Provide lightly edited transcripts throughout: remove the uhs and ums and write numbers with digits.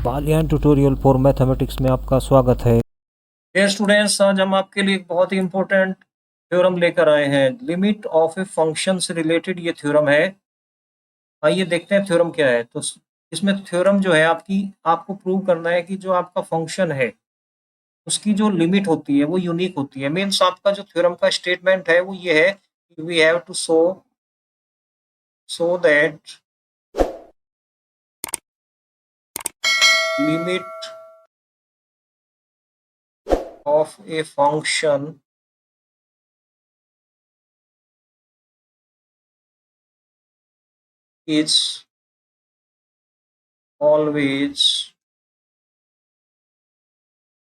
Balyan tutorial for mathematics में आपका स्वागत है। डियर स्टूडेंट्स, आज हम आपके लिए एक बहुत ही इंपॉर्टेंट थ्योरम लेकर आए हैं। लिमिट ऑफ ए फंक्शन से रिलेटेड ये थ्योरम है। आइए देखते हैं थ्योरम क्या है। तो इसमें थ्योरम जो है आपको प्रूव करना है कि जो आपका फंक्शन है उसकी जो लिमिट होती है वो यूनिक होती है। मीन्स आपका जो थ्योरम का स्टेटमेंट है वो ये है कि we have to show that limit of a function is always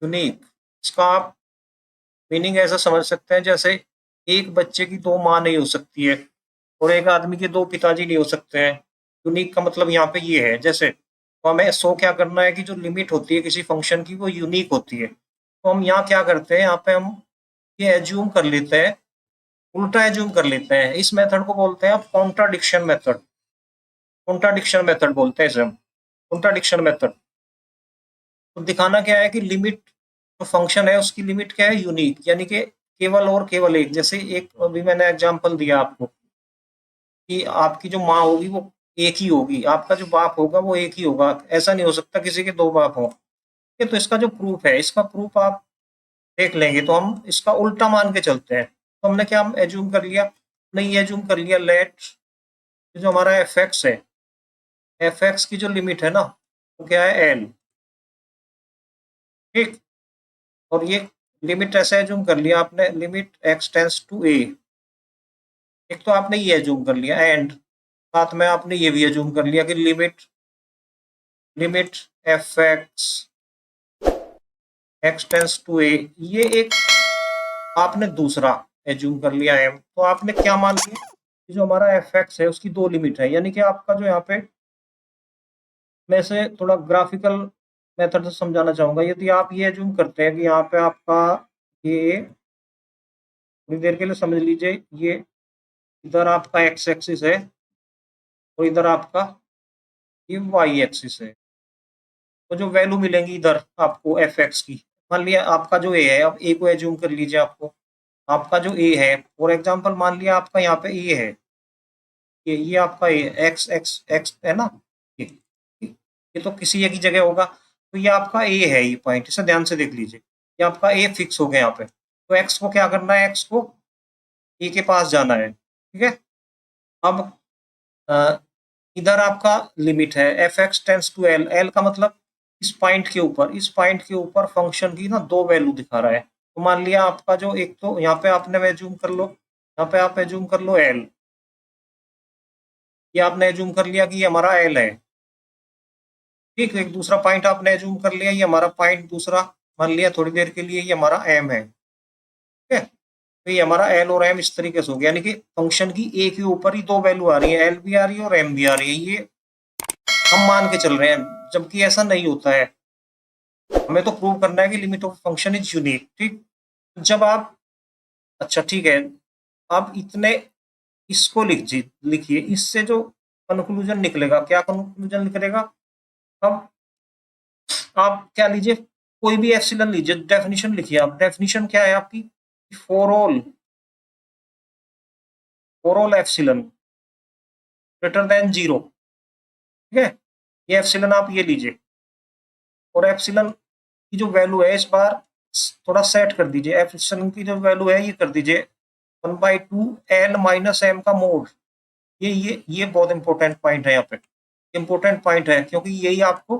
unique. इसका आप मीनिंग ऐसा समझ सकते हैं जैसे एक बच्चे की दो माँ नहीं हो सकती है और एक आदमी के दो पिताजी नहीं हो सकते हैं। यूनिक का मतलब यहाँ पे ये है। जैसे तो हमें शो क्या करना है कि जो लिमिट होती है किसी फंक्शन की वो यूनिक होती है। तो हम यहाँ क्या करते हैं, यहाँ पे हम ये एज्यूम कर लेते हैं, उल्टा एज्यूम कर लेते हैं। इस मेथड को बोलते हैं आप कॉन्ट्राडिक्शन मेथड। कॉन्ट्राडिक्शन मेथड बोलते हैं इसे हम, कॉन्ट्राडिक्शन मेथड। तो दिखाना क्या है कि लिमिट जो फंक्शन है उसकी लिमिट क्या है, यूनिक, यानी कि केवल और केवल एक। जैसे एक अभी मैंने एग्जांपल दिया आपको कि आपकी जो माँ होगी वो एक ही होगी, आपका जो बाप होगा वो एक ही होगा। ऐसा नहीं हो सकता किसी के दो बाप हो। ठीक है, तो इसका जो प्रूफ है, इसका प्रूफ आप देख लेंगे। तो हम इसका उल्टा मान के चलते हैं। तो हमने क्या एज्यूम कर लिया, नहीं एज्यूम कर लिया, लेट जो हमारा एफ एक्स है, एफ एक्स की जो लिमिट है ना वो क्या है, एल। ठीक, और ये लिमिट ऐसे एज्यूम कर लिया आपने, लिमिट एक्स टेंस टू ए। एक तो आपने ये एज्यूम कर लिया, एंड साथ में आपने ये भी एज्यूम कर लिया कि limit limit F X X tends to A. ये एक आपने दूसरा एज्यूम कर लिया एम। तो आपने क्या मान लिया कि जो हमारा एफ एक्स है उसकी दो लिमिट है। यानी कि आपका जो यहाँ पे, मैं से थोड़ा ग्राफिकल मेथड से समझाना चाहूंगा। यदि आप ये एज्यूम करते हैं कि यहाँ पे आपका ये, थोड़ी देर के लिए समझ लीजिए, ये इधर आपका एक्स एक्सिस है और इधर आपका ये वाई एक्सिस है। तो जो वैल्यू मिलेंगी इधर आपको एफ एक्स की, मान लिया आपका जो ए है, अब ए को एज्यूम कर लीजिए। आपका जो ए है, फॉर एग्जांपल मान लिया आपका यहाँ पे ए है, ये आपका ए एक्स एक्स एक्स है ना, ये तो किसी एक ही जगह होगा। तो ये आपका ए है, ये पॉइंट, इसे ध्यान से देख लीजिए। ये आपका ए फिक्स हो गया यहाँ पे। तो एक्स को क्या करना है, एक्स को ए के पास जाना है। ठीक है, अब अ, इधर आपका लिमिट है F X tends to L. L का मतलब इस पॉइंट के ऊपर, इस पॉइंट के ऊपर फंक्शन की ना दो वैल्यू दिखा रहा है। तो मान लिया आपका जो एक, तो यहाँ पे आपने एज्यूम कर लो, यहाँ पे आप एज्यूम कर लो एल। ये आपने एज्यूम कर लिया कि ये हमारा एल है। ठीक, एक दूसरा पॉइंट आपने एज्यूम कर लिया, ये हमारा पॉइंट दूसरा मान लिया थोड़ी देर के लिए, ये हमारा एम है। ठीक है, तो ये हमारा एल और एम इस तरीके से हो गया। यानी कि फंक्शन की ए के ऊपर ही दो वैल्यू आ रही है, एल भी आ रही है और एम भी आ रही है। ये हम मान के चल रहे हैं, जबकि ऐसा नहीं होता है। हमें तो प्रूव करना है कि limit of function is unique. ठीक, जब आप, अच्छा ठीक है, आप इतने इसको लिखिए। इससे जो कंक्लूजन निकलेगा, क्या कंक्लूजन निकलेगा, अब आप क्या लीजिए, कोई भी एप्सिलॉन लीजिए, डेफिनेशन लिखिए आप। डेफिनेशन क्या है आपकी, for all epsilon greater than zero. ठीक है, ये एप्सिलॉन आप ये लीजिए, और एप्सिलॉन की जो वैल्यू है इस बार थोड़ा सेट कर दीजिए। एप्सिलॉन की जो वैल्यू है ये कर दीजिए 1/2 एल माइनस एम का मोड। ये बहुत इंपॉर्टेंट पॉइंट है यहाँ पे, इंपॉर्टेंट पॉइंट है, क्योंकि यही आपको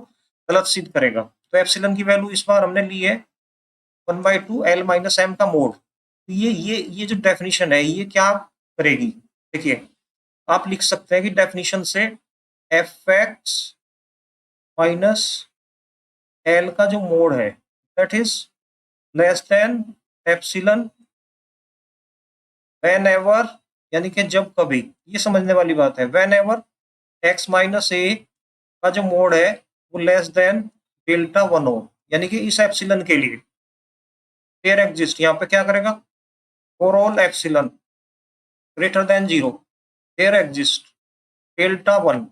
गलत सिद्ध करेगा। तो एप्सिलॉन की वैल्यू इस बार हमने ली है 1/2 एल माइनस एम का मोड। तो ये जो डेफिनेशन है ये क्या करेगी, देखिए आप लिख सकते हैं कि डेफिनेशन से एफ एक्स माइनस एल का जो मोड है that is less than epsilon when ever, यानी कि जब कभी, ये समझने वाली बात है, वेन एवर एक्स माइनस ए का जो मोड है वो लेस देन डेल्टा वन हो। यानी कि इस एप्सिलॉन के लिए देयर एग्जिस्ट, यहाँ पे क्या करेगा, for all epsilon greater than zero there exist delta one,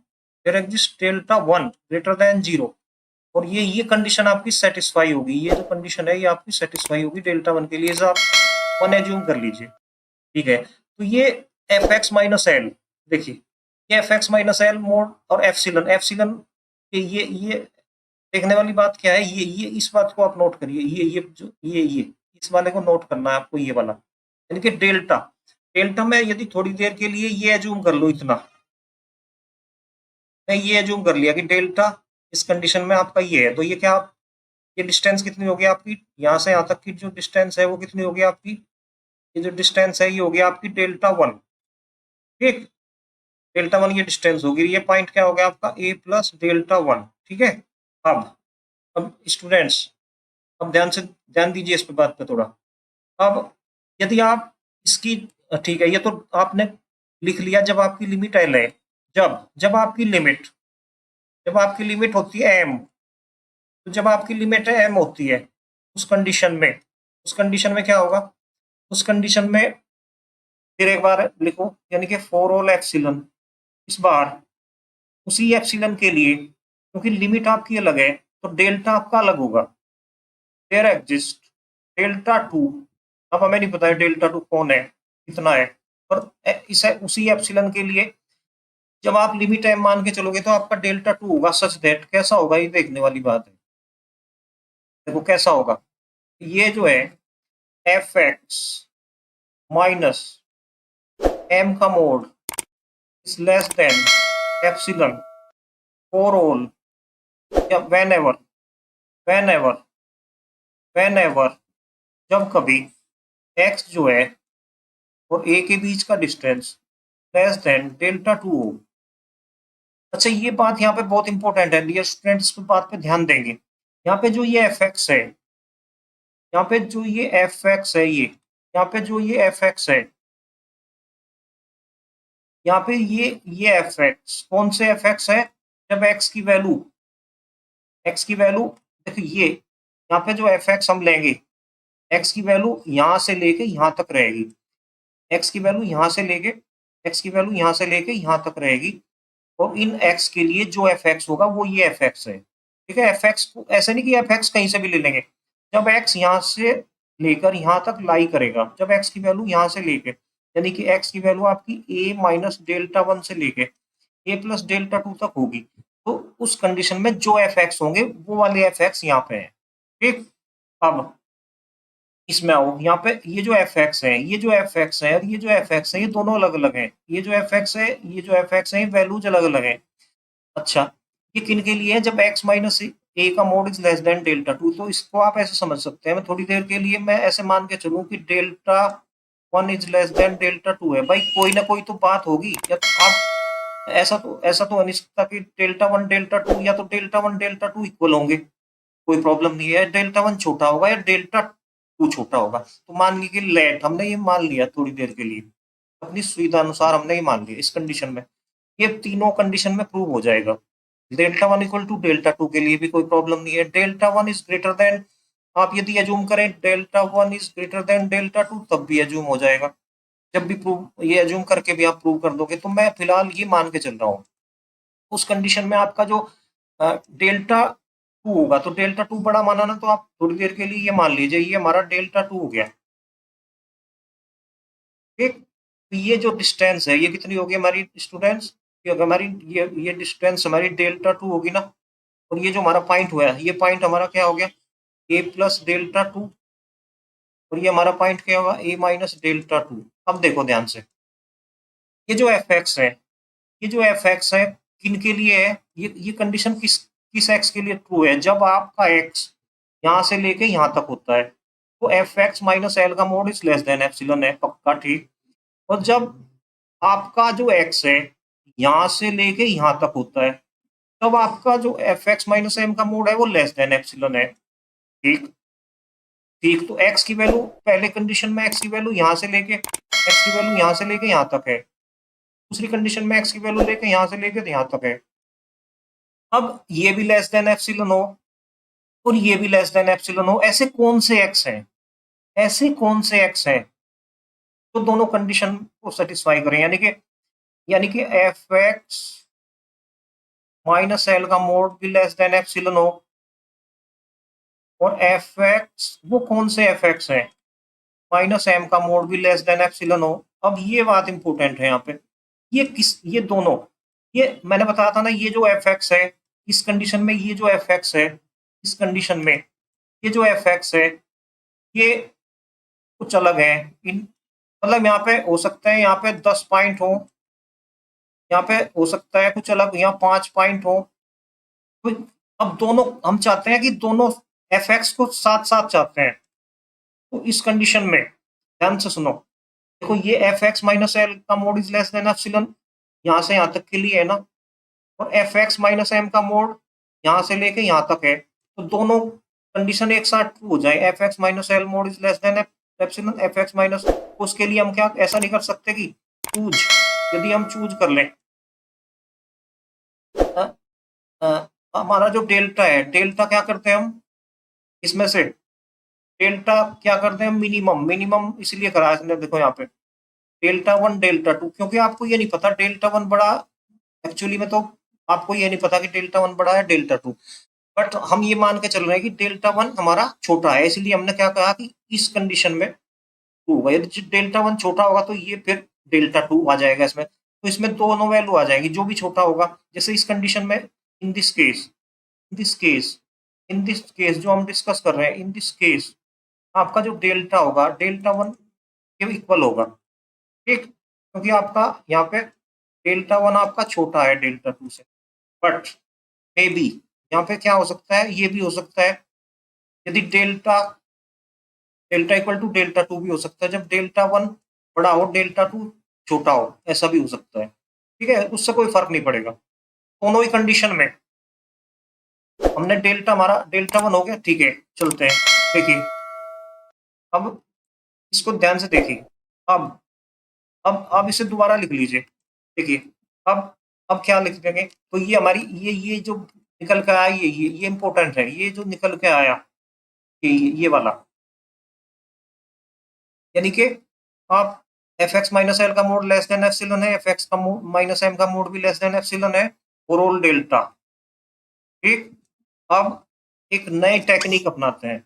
there exist delta one greater than zero. और ये कंडीशन आपकी सेटिस्फाई होगी, ये जो कंडीशन है ये आपकी सेटिस्फाई होगी डेल्टा वन के लिए, जब आप वन एज्यूम कर लीजिए, ठीक है। तो ये एफ एक्स माइनस एल, देखिए ये F x minus L mode और एफसिलन, एफसिलन ये देखने वाली बात क्या है, ये इस बात को आप नोट करिए, ये जो ये इस वाले को नोट करना है आपको, ये वाला यानी कि डेल्टा, डेल्टा में यदि थोड़ी देर के लिए ये एज्यूम कर लो, इतना मैं ये एज्यूम कर लिया कि डेल्टा इस कंडीशन में आपका ये है, तो ये क्या आप, ये डिस्टेंस कितनी होगी आपकी, यहाँ से यहाँ तक की जो डिस्टेंस है वो कितनी होगी आपकी, ये जो डिस्टेंस है ये होगी आपकी डेल्टा वन, ठीक। डेल्टा वन ये डिस्टेंस होगी, ये पॉइंट क्या हो गया आपका ए प्लस डेल्टा वन, ठीक है। अब स्टूडेंट्स, अब ध्यान दीजिए इस पे बात पे थोड़ा। अब यदि आप इसकी, ठीक है, ये तो आपने लिख लिया जब आपकी लिमिट एल है, जब जब आपकी लिमिट, जब आपकी लिमिट होती है एम, तो जब आपकी लिमिट है एम होती है उस कंडीशन में, उस कंडीशन में क्या होगा, उस कंडीशन में फिर एक बार लिखो, यानी कि फॉर ऑल एप्सिलॉन, इस बार उसी एप्सिलॉन के लिए, क्योंकि लिमिट आपकी अलग है तो डेल्टा आपका अलग होगा, देयर एग्जिस्ट डेल्टा टू, अब हमें नहीं पता है डेल्टा टू कौन है, कितना है, पर इसे उसी एप्सिलॉन के लिए जब आप लिमिट एम मान के चलोगे तो आपका डेल्टा टू होगा, सच दैट कैसा होगा ये देखने वाली बात है। देखो कैसा होगा, ये जो है एफ एक्स माइनस एम का mod is less than epsilon for all, या whenever, whenever, whenever, जब कभी एक्स जो है और ए के बीच का distance less than delta to हो। अच्छा ये बात यहाँ पे बहुत इंपॉर्टेंट है, डियर स्टूडेंट्स, इस बात पे ध्यान देंगे। यहाँ पे जो ये एफ एक्स है, यहाँ पे जो ये एफ एक्स है, ये यहाँ पे जो ये एफ एक्स है, यहाँ पे ये एफ एक्स कौन से एफ एक्स है, जब एक्स की वैल्यू, एक्स की वैल्यू, देखिए ये यहाँ पे जो एफ एक्स हम लेंगे, एक्स की वैल्यू यहाँ से लेके यहाँ तक रहेगी, एक्स की वैल्यू यहाँ से लेके, एक्स की वैल्यू यहाँ से लेके यहाँ तक रहेगी, और इन एक्स के लिए जो एफ एक्स होगा वो ये एफ एक्स है, ठीक है। एफ एक्स को ऐसे नहीं कि एफ एक्स कहीं से भी ले लेंगे, जब एक्स यहाँ से लेकर यहाँ तक लाई करेगा, जब एक्स की वैल्यू यहाँ से लेके, यानी कि एक्स की वैल्यू आपकी ए माइनस डेल्टा वन से लेके ए प्लस डेल्टा टू तक होगी, तो उस कंडीशन में जो एफ एक्स होंगे वो वाले एफ एक्स यहाँ पे है, ठीक। अब इसमें आओ, यहाँ पे ये जो एफ एक्स है, ये जो एफ एक्स है और ये जो एफ एक्स है, ये दोनों अलग अलग हैं, ये जो एफ एक्स है, ये जो एफ एक्स है, ये वैल्यूज अलग अलग है। अच्छा ये किन के लिए है, जब x माइनस ए का mod is less then delta to, तो इसको आप ऐसे समझ सकते हैं, मैं थोड़ी देर के लिए मैं ऐसे मान के चलूं कि delta one is less then delta to है, भाई कोई ना कोई तो बात होगी, या तो आप ऐसा तो नहीं सकता कि डेल्टा वन डेल्टा टू, या तो delta one delta two equal होंगे, कोई प्रॉब्लम नहीं है, डेल्टा वन छोटा होगा या डेल्टा टू छोटा होगा, तो मान लीजिए लेट हमने ये मान लिया थोड़ी देर के लिए, अपनी सुविधा अनुसार हमने ये मान लिया, इस कंडीशन में ये तीनों कंडीशन में प्रूव हो जाएगा, delta one equal to delta two के लिए भी कोई प्रॉब्लम नहीं है, delta one is greater than, आप यदि एज्यूम करें delta one is greater than delta two तब भी एज्यूम हो जाएगा, जब भी प्रूव ये एज्यूम करके भी आप प्रूव कर दोगे, तो मैं फिलहाल ये मान के चल रहा हूँ उस कंडीशन में आपका जो डेल्टा टू होगा, तो डेल्टा टू बड़ा माना ना, तो आप थोड़ी देर के लिए ये मान लीजिए ये हमारा डेल्टा टू हो गया, ठीक। तो ये जो डिस्टेंस है ये कितनी होगी हमारी स्टूडेंट्स, हमारी ये डिस्टेंस हमारी डेल्टा टू होगी ना, और ये जो हमारा पॉइंट हुआ है, ये पॉइंट हमारा क्या हो गया, ए प्लस डेल्टा टू, और ये हमारा पॉइंट क्या होगा, ए माइनस डेल्टा टू। अब देखो ध्यान से, ये जो एफ एक्स है, ये जो एफ एक्स है किन के लिए है, ये कंडीशन किस किस एक्स के लिए ट्रू है, जब आपका एक्स यहाँ से लेके यहाँ तक होता है, तो एफ एक्स माइनस एल का mod is less than epsilon है, पक्का, ठीक। और जब आपका जो एक्स है यहाँ से लेके यहाँ तक होता है, तब आपका जो एफ एक्स माइनस एम का मोड है वो लेस देन एप्सिलॉन है, ठीक। ठीक, तो एक्स की वैल्यू पहले कंडीशन में एक्स की वैल्यू यहाँ से लेके, एक्स की वैल्यू यहाँ से लेके यहाँ तक है, दूसरी कंडीशन में एक्स की वैल्यू लेके यहाँ से लेके यहाँ तक है। अब ये भी लेस देन एप्सिलॉन हो और ये भी लेस देन एप्सिलॉन हो, ऐसे कौन से एक्स हैं, ऐसे कौन से एक्स हैं तो दोनों कंडीशन को सेटिस्फाई करें, यानी कि एफ एक्स माइनस एल का मोड भी लेस देन एप्सिलॉन हो और एफ एक्स वो कौन से एफ एक्स है, माइनस एम का मोड भी लेस देन एप्सिलॉन हो। अब ये बात इंपॉर्टेंट है यहाँ पे, ये दोनों, ये मैंने बताया था ना, ये जो एफ एक्स है इस कंडीशन में, ये जो एफ एक्स है इस कंडीशन में, ये जो एफ एक्स है ये कुछ अलग है। इन मतलब यहाँ पे हो सकता है यहाँ पे 10 पॉइंट हो, यहाँ पे हो सकता है कुछ अलग, यहाँ 5 पॉइंट हो। तो अब दोनों हम चाहते हैं कि दोनों एफ एक्स को साथ साथ चाहते हैं। तो इस कंडीशन में ध्यान से सुनो, देखो ये एफ एक्स माइनस एल का mod is less than epsilon, यहाँ से यहाँ तक के लिए है ना, और एफ एक्स माइनस एम का मोड यहाँ से लेके यहाँ तक है। तो दोनों कंडीशन एक साथ ट्रू हो जाए, F x minus L mode is less than epsilon F x minus, उसके लिए हम क्या ऐसा नहीं कर सकते कि चूज, यदि हम चूज कर लें अ, हमारा जो डेल्टा है, डेल्टा क्या करते हैं हम इसमें से, डेल्टा क्या करते हैं मिनिमम, मिनिमम इसलिए करा है इसने, देखो यहाँ पे डेल्टा वन डेल्टा टू, क्योंकि आपको ये नहीं पता डेल्टा वन बड़ा, एक्चुअली में तो आपको ये नहीं पता कि डेल्टा वन बड़ा है डेल्टा टू, बट हम ये मान के चल रहे हैं कि डेल्टा वन हमारा छोटा है, इसलिए हमने क्या कहा कि इस कंडीशन में टू होगा, यदि डेल्टा वन छोटा होगा तो ये फिर डेल्टा टू आ जाएगा इसमें, तो इसमें दोनों वैल्यू आ जाएगी, जो भी छोटा होगा। जैसे इस कंडीशन में, in this case, in this case, in this case जो हम डिस्कस कर रहे हैं, इन दिस केस आपका जो डेल्टा होगा डेल्टा वन के इक्वल होगा, ठीक, क्योंकि आपका यहाँ पे डेल्टा वन आपका छोटा है डेल्टा टू से। बट मे बी यहाँ पे क्या हो सकता है, ये भी हो सकता है, यदि delta delta equal to delta two भी हो सकता है, जब डेल्टा वन बड़ा हो डेल्टा टू छोटा हो, ऐसा भी हो सकता है, ठीक है, उससे कोई फर्क नहीं पड़ेगा। दोनों ही कंडीशन में हमने डेल्टा, हमारा डेल्टा वन हो गया, ठीक है, चलते हैं। देखिए अब इसको ध्यान से देखिए, अब अब इसे दोबारा लिख लीजिए, देखिए अब अब क्या लिख देंगे, तो ये हमारी ये जो निकल के आया, ये इंपॉर्टेंट है, ये जो निकल के आया, ये वाला, यानी कि आप एफ एक्स माइनस एल का मोड लेस देन एप्सिलॉन है, एफ एक्स का माइनस एम का मोड भी लेस देन एप्सिलॉन है, और ऑल डेल्टा, ठीक। अब एक नए टेक्निक अपनाते हैं,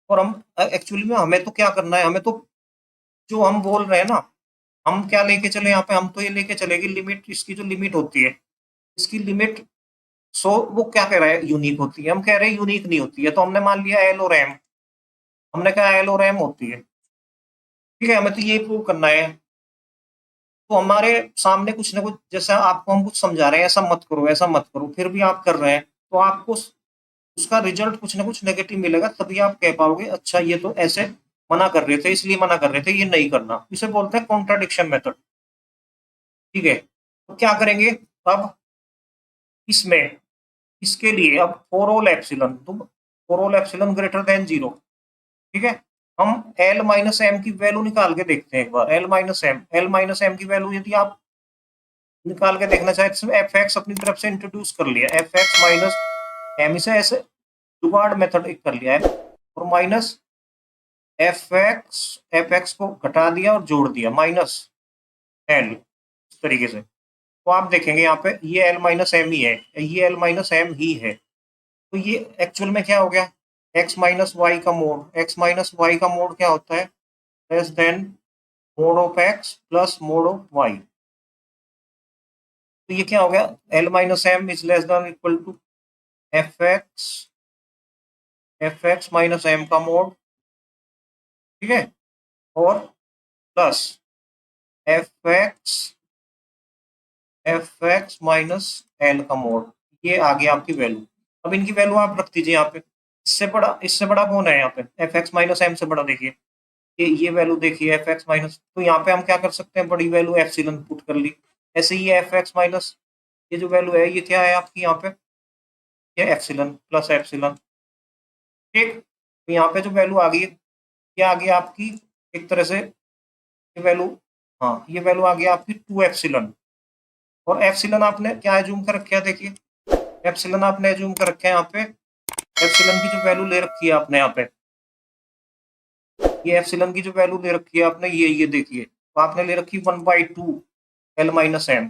और हम एक्चुअली में हमें तो क्या करना है, हमें तो जो हम बोल रहे हैं ना, हम क्या लेके चले यहाँ पे, हम तो ये लेके चलेगी लिमिट, इसकी जो लिमिट होती है, इसकी लिमिट, सो वो क्या कह रहा है यूनिक होती है, हम कह रहे हैं यूनिक नहीं होती है, तो हमने मान लिया एल और एम, हमने कहा एल और एम होती है, ठीक है, हमें तो ये प्रूव करना है। तो हमारे सामने कुछ ना कुछ, जैसा आपको हम कुछ समझा रहे हैं, ऐसा मत करो ऐसा मत करो, फिर भी आप कर रहे हैं, तो आपको उसका रिजल्ट कुछ ना कुछ नेगेटिव मिलेगा, तभी आप कह पाओगे अच्छा ये तो ऐसे मना कर रहे थे, इसलिए मना कर रहे थे, ये नहीं करना, इसे बोलते हैं कॉन्ट्राडिक्शन मेथड, ठीक है। तो क्या करेंगे अब इसमें, इसके लिए अब फॉर ऑल एप्सिलॉन, तो for all epsilon greater than zero, ठीक है, हम एल माइनस एम की वैल्यू निकाल के देखते हैं एक बार, एल माइनस एम की वैल्यू यदि आप निकाल के देखना चाहे, तो एफ एक्स अपनी तरफ से इंट्रोड्यूस कर लिया, एफ एक्स माइनस एम, इसे ऐसे जुगाड़ मेथड एक कर लिया है, और माइनस एफ एक्स को घटा दिया और जोड़ दिया माइनस एल, इस तरीके से, तो आप देखेंगे यहाँ पे ये एल माइनस एम ही है, ये एल माइनस एम ही है, तो ये एक्चुअल में क्या हो गया, एक्स माइनस वाई का मोड, एक्स माइनस वाई का मोड क्या होता है, less than mod of X plus mod of Y, तो ये क्या हो गया, L minus M is less than equal to F x minus M का मोड, ठीक है, और plus F x minus L का मोड, ये आ गया आपकी वैल्यू। अब इनकी वैल्यू आप रख दीजिए यहाँ पे, इससे बड़ा कौन है यहाँ पे, एफ एक्स माइनस एम से बड़ा, देखिए ये वैल्यू देखिए एफ एक्स माइनस, तो यहाँ पे हम क्या कर सकते हैं, बड़ी वैल्यू एप्सिलॉन पुट कर ली, ऐसे ही एफ एक्स माइनस ये जो वैल्यू है ये क्या है आपकी यहाँ पे, ये एप्सिलॉन प्लस एप्सिलॉन, ठीक, तो यहाँ पे जो वैल्यू आ गई, ये आ गई आपकी एक तरह से, ये वैल्यू, हाँ ये वैल्यू आ गई आपकी टू एप्सिलॉन, और एप्सिलॉन आपने क्या एज्यूम कर रखा है, देखिए एप्सिलॉन आपने एज्यूम कर रखा है यहाँ पे, एप्सिलॉन की जो वैल्यू ले रखी है आपने यहाँ पे, ये एप्सिलॉन की जो वैल्यू ले रखी है आपने, ये देखिए, तो आपने ले रखी 1/2 एल माइनस एम,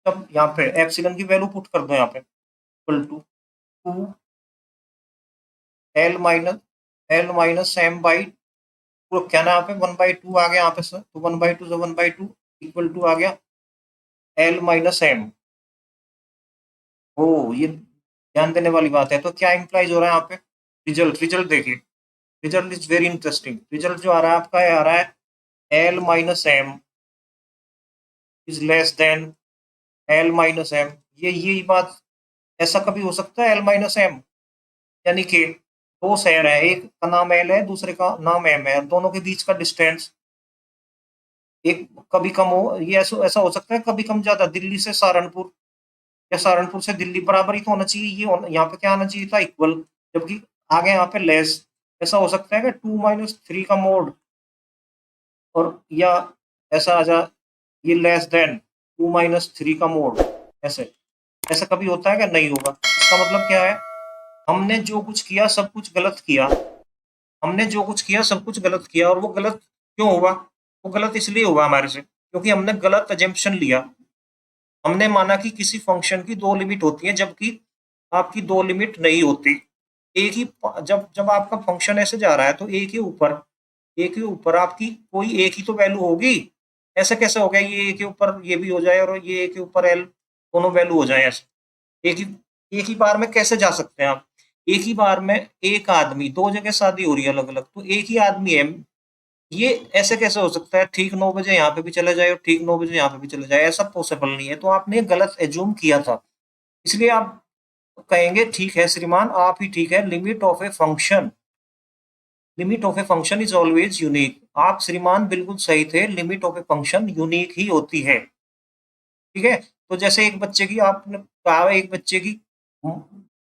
तब यहाँ पे एप्सिलॉन की वैल्यू पुट कर दो यहाँ पे, इक्वल टू 2 L-m/, तो क्या ना यहाँ पे 1/2 आ गया यहाँ पे सर, तो 1/2 से 1/2 इक्वल टू आ गया L-m। ओ ये ध्यान देने वाली बात है। तो क्या इंप्लाइज हो रहा है यहाँ पे? रिजल्ट देखिए, result is very interesting. Result जो आ रहा है आपका, ये आ रहा है L-m is less then L-m। ये बात, ऐसा कभी हो सकता है L-m? यानी कि दो शहर है, एक का नाम L है, दूसरे का नाम M है, दोनों के बीच का डिस्टेंस एक कभी कम हो, ये ऐसा ऐसा हो सकता है कभी कम ज्यादा, दिल्ली से सहारनपुर या सहारनपुर से दिल्ली बराबर ही तो होना चाहिए, यहाँ पे क्या आना चाहिए था? इक्वल, जबकि आगे यहाँ पे लेस। ऐसा हो सकता है कि 2-3 का मोड, और या ऐसा आ जा ये लेस देन 2-3 का मोड, ऐसे ऐसा कभी होता है क्या? नहीं होगा। इसका मतलब क्या है? हमने जो कुछ किया सब कुछ गलत किया, हमने जो कुछ किया सब कुछ गलत किया। और वो गलत क्यों हुआ? वो गलत इसलिए हुआ हमारे से क्योंकि हमने गलत अजम्पशन लिया। हमने माना कि किसी फंक्शन की दो लिमिट होती है, जबकि आपकी दो लिमिट नहीं होती। एक ही जब जब आपका फंक्शन ऐसे जा रहा है तो एक ही ऊपर आपकी कोई एक ही तो वैल्यू होगी। ऐसा कैसे हो गया ये ए के ऊपर ये भी हो जाए और ये ए के ऊपर एल दोनों वैल्यू हो जाए? ऐसे एक ही बार में कैसे जा सकते हैं आप? एक ही बार में एक आदमी, दो जगह शादी हो रही है अलग अलग, तो एक ही आदमी है, ये ऐसे कैसे हो सकता है? ठीक 9 बजे यहाँ पे भी चले जाए और ठीक 9 बजे यहाँ पे भी चले जाए, ऐसा पॉसिबल नहीं है। तो आपने गलत एज्यूम किया था, इसलिए आप कहेंगे ठीक है श्रीमान, आप ही ठीक है। Limit of a function is always unique. आप श्रीमान बिल्कुल सही थे, limit of a function unique ही होती है। ठीक है, तो जैसे एक बच्चे की आपने कहा, एक बच्चे की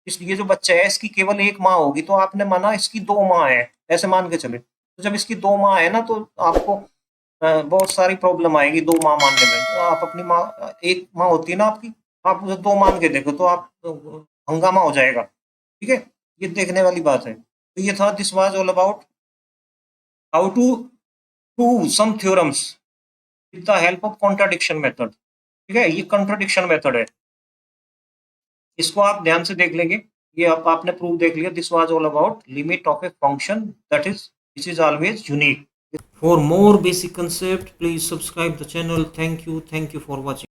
ये जो बच्चा है इसकी केवल एक माँ होगी, तो आपने माना इसकी दो माँ है, ऐसे मान के चले। तो जब इसकी दो माँ है ना, तो आपको बहुत सारी प्रॉब्लम आएगी दो माँ मानने में। तो आप अपनी माँ, एक माँ होती है ना आपकी, आप उसे दो मान के देखो तो आप हंगामा हो जाएगा। ठीक है, ये देखने वाली बात है। तो ये था, this was all about how to prove some theorems with the help of contradiction method. ठीक है, ये कॉन्ट्राडिक्शन मेथड है, इसको आप ध्यान से देख लेंगे। ये आपने प्रूफ देख लिया। This was all about limit of a function that is this is always unique. For more basic concept, please subscribe the channel. Thank you for watching.